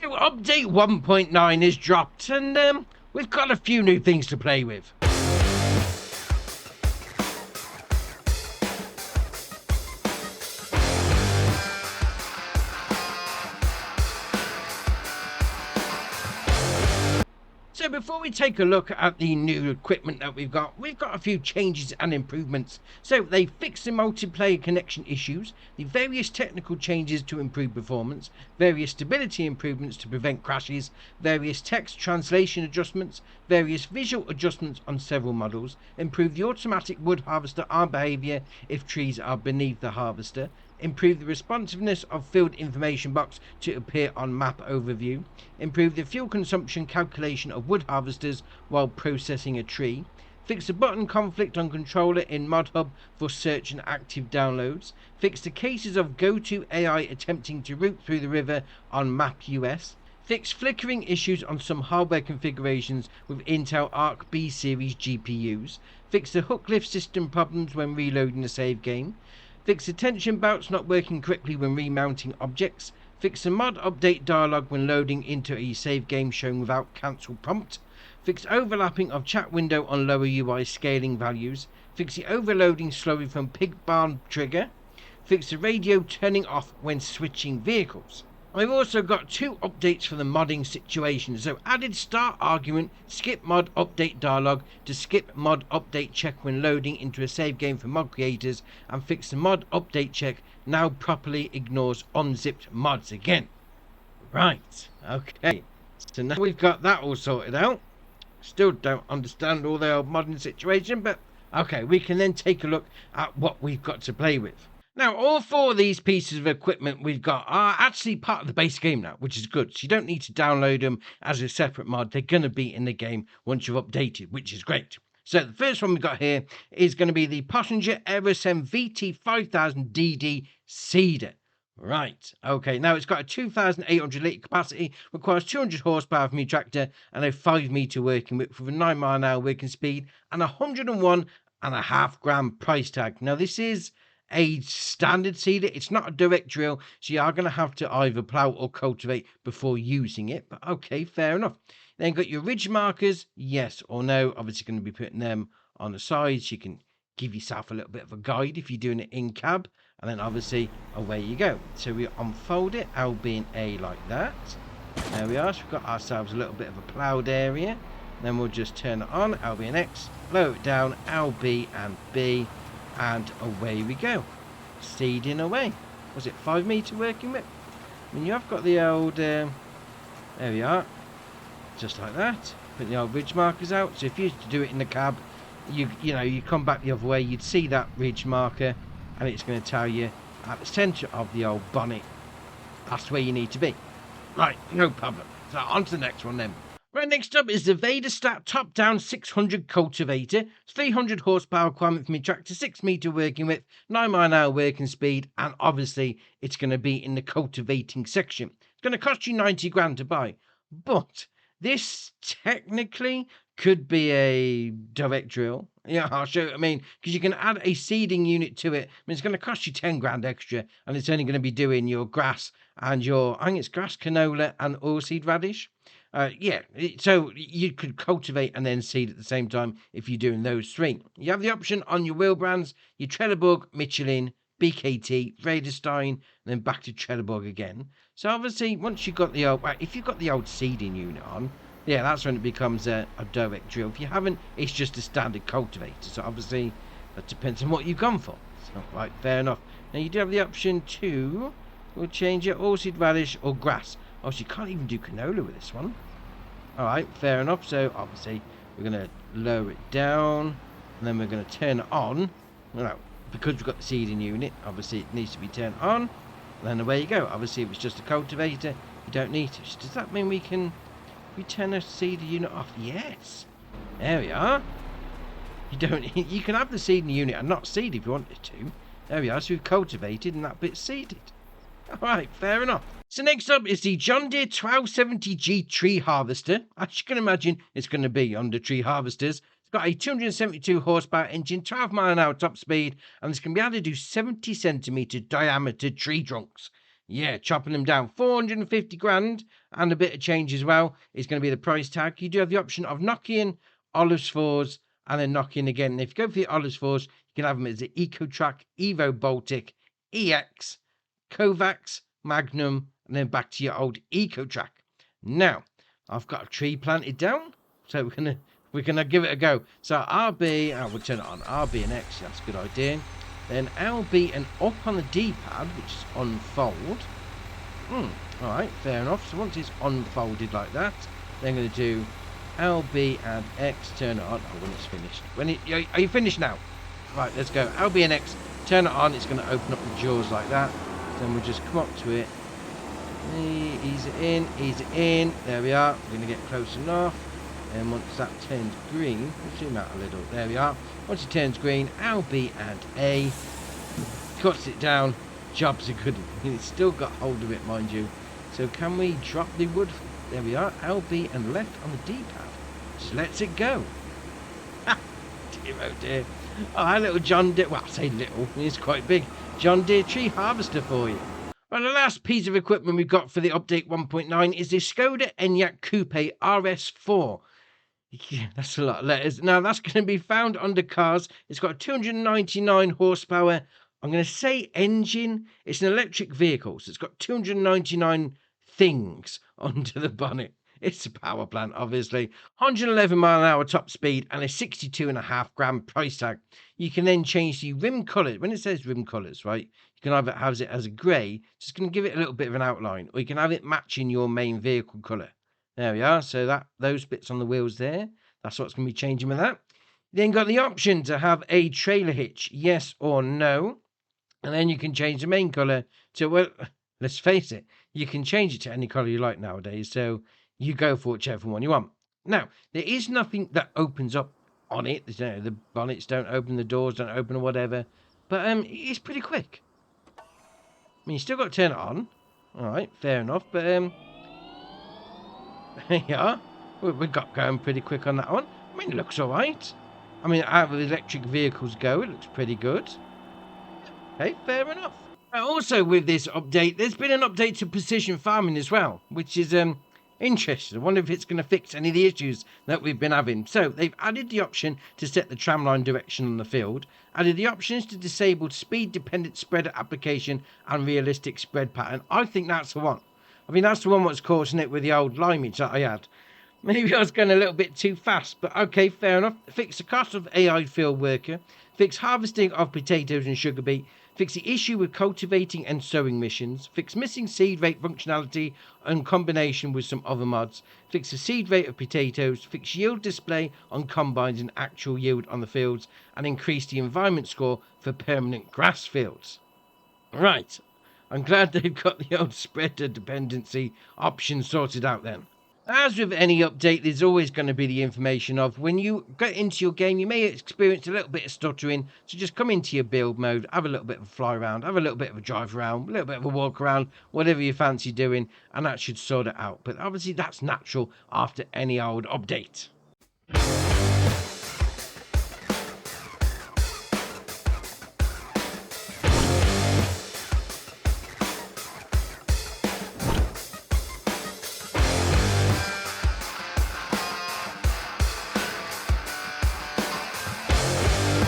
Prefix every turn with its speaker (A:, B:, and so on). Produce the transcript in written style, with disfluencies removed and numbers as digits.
A: So update 1.9 is dropped and we've got a few new things to play with. So before we take a look at the new equipment that we've got a few changes and improvements. So they fixed the multiplayer connection issues, the various technical changes to improve performance, various stability improvements to prevent crashes, various text translation adjustments, various visual adjustments on several models, improve the automatic wood harvester arm behaviour if trees are beneath the harvester, improve the responsiveness of field information box to appear on map overview, improve the fuel consumption calculation of wood harvesters while processing a tree, fix the button conflict on controller in ModHub for search and active downloads, fix the cases of GoTo AI attempting to route through the river on Map US, fix flickering issues on some hardware configurations with Intel Arc B series GPUs, fix the hook lift system problems when reloading the save game, fix the tension belts not working correctly when remounting objects, fix the mod update dialog when loading into a save game shown without cancel prompt, fix overlapping of chat window on lower UI scaling values, fix the overloading slowly from pig barn trigger, fix the radio turning off when switching vehicles. I've also got two updates for the modding situation. So added start argument, skip mod update dialog to skip mod update check when loading into a save game for mod creators, and fix the mod update check now properly ignores unzipped mods again. Right, okay. So now we've got that all sorted out. Still don't understand all the old modding situation, but okay, we can then take a look at what we've got to play with. Now, all four of these pieces of equipment we've got are actually part of the base game now, which is good. So you don't need to download them as a separate mod. They're going to be in the game once you've updated, which is great. So the first one we've got here is going to be the Pottinger Aerosem VT 5000DD Seeder. Right, okay, now it's got a 2,800 litre capacity, requires 200 horsepower from your tractor and a 5 metre working width with a 9 mile an hour working speed and 101.5 gram price tag. Now this is a standard seeder. It's not a direct drill, so you are going to have to either plough or cultivate before using it, but okay, fair enough. Then got your ridge markers, yes or no. Obviously going to be putting them on the sides. You can give yourself a little bit of a guide if you're doing it in cab, and then obviously away you go. So we unfold it, L, B and A like that. There we are. So we've got ourselves a little bit of a ploughed area. Then we'll just turn it on, L, B and X, blow it down, L, B and B, and away we go, seeding away. Was it 5 metre working width? I mean, you have got the old there we are, just like that. Put the old ridge markers out. So if you used to do it in the cab, you know you come back the other way, you'd see that ridge marker and it's going to tell you at the centre of the old bonnet that's where you need to be. Right, no problem. So on to the next one then. Right, next up is the Väderstad TopDown 600 cultivator. 300 horsepower requirement from your tractor, 6 metre working width, 9 mile an hour working speed, and obviously it's going to be in the cultivating section. It's going to cost you 90 grand to buy, but this technically could be a direct drill. Yeah, I'll show you. I mean, because you can add a seeding unit to it. I mean, it's going to cost you 10 grand extra, and it's only going to be doing your grass and your, I think it's grass, canola, and oilseed radish. So you could cultivate and then seed at the same time if you're doing those three. You have the option on your wheel brands, your Trelleborg, Michelin, BKT, Väderstad, and then back to Trelleborg again. So obviously, once you've got the old, if you've got the old seeding unit on, yeah, that's when it becomes a direct drill. If you haven't, it's just a standard cultivator. So obviously, that depends on what you've gone for. So, right, fair enough. Now you do have the option to, we'll change it, oilseed radish or grass. Oh, so you can't even do canola with this one. Alright, fair enough. So obviously we're going to lower it down and then we're going to turn it on. Well, because we've got the seeding unit, obviously it needs to be turned on. And then away you go. Obviously if it's just a cultivator, you don't need to. Does that mean we turn a seeding unit off? Yes. There we are. You can have the seeding unit and not seed if you wanted to. There we are. So we've cultivated and that bit's seeded. Alright, fair enough. So next up is the JohnDeere 1270G tree harvester. As you can imagine, it's going to be under tree harvesters. It's got a 272 horsepower engine, 12 mile an hour top speed, and it's going to be able to do 70 centimetre diameter tree trunks. Yeah, chopping them down. 450 grand and a bit of change as well is going to be the price tag. You do have the option of knocking Olives 4s and then knocking again. And if you go for the Olives 4s, you can have them as the EcoTrack, Evo Baltic, EX, Kovacs, Magnum, and then back to your old EcoTrack. Now, I've got a tree planted down, so we're gonna give it a go. So RB, we'll turn it on. RB and X, that's a good idea. Then LB and up on the D-pad, which is unfold. Alright, fair enough. So once it's unfolded like that, then I'm going to do LB and X, turn it on. Oh, when it's finished. Are you finished now? Right, let's go. LB and X, turn it on. It's going to open up the jaws like that. Then we'll just come up to it. Ease it in, ease it in. There we are. We're going to get close enough. And once that turns green, we'll zoom out a little. There we are. Once it turns green, LB and A. Cuts it down. Job's a good one. It's still got hold of it, mind you. So can we drop the wood? There we are. LB and left on the D-pad. Just lets it go. Ha! Dear, oh dear. Oh, our little John Deere. Well, I say little. It's quite big. John Deere tree harvester for you. Well, the last piece of equipment we've got for the update 1.9 is the Skoda Enyaq Coupé RS4. Yeah, that's a lot of letters. Now, that's going to be found under cars. It's got a 299 horsepower, I'm going to say engine. It's an electric vehicle, so it's got 299 things under the bonnet. It's a power plant, obviously. 111 mile an hour top speed and a 62.5 grand price tag. You can then change the rim colour. When it says rim colours, right, you can either have it as a grey, just going to give it a little bit of an outline, or you can have it matching your main vehicle colour. There we are. So those bits on the wheels there, that's what's going to be changing with that. Then got the option to have a trailer hitch, yes or no. And then you can change the main colour to, well, let's face it, you can change it to any colour you like nowadays. So you go for whichever one you want. Now, there is nothing that opens up on it. The bonnets don't open, the doors don't open or whatever. But it's pretty quick. I mean, you still got to turn it on. All right, fair enough. But yeah, we got going pretty quick on that one. I mean, it looks all right. I mean, out of electric vehicles go, it looks pretty good. Okay, fair enough. Also, with this update, there's been an update to precision farming as well, which is interesting. I wonder if it's going to fix any of the issues that we've been having. So they've added the option to set the tramline direction on the field, added the options to disable speed-dependent spreader application and realistic spread pattern. I think that's the one. I mean, that's the one that's causing it with the old limeage that I had. Maybe I was going a little bit too fast, but okay, fair enough. Fix the cost of AI field worker, fix harvesting of potatoes and sugar beet, fix the issue with cultivating and sowing missions, fix missing seed rate functionality in combination with some other mods, fix the seed rate of potatoes, fix yield display on combines and actual yield on the fields, and increase the environment score for permanent grass fields. Right, I'm glad they've got the old spreader dependency option sorted out then. As with any update, there's always going to be the information of when you get into your game, you may experience a little bit of stuttering. So just come into your build mode, have a little bit of a fly around, have a little bit of a drive around, a little bit of a walk around, whatever you fancy doing, and that should sort it out. But obviously that's natural after any old update.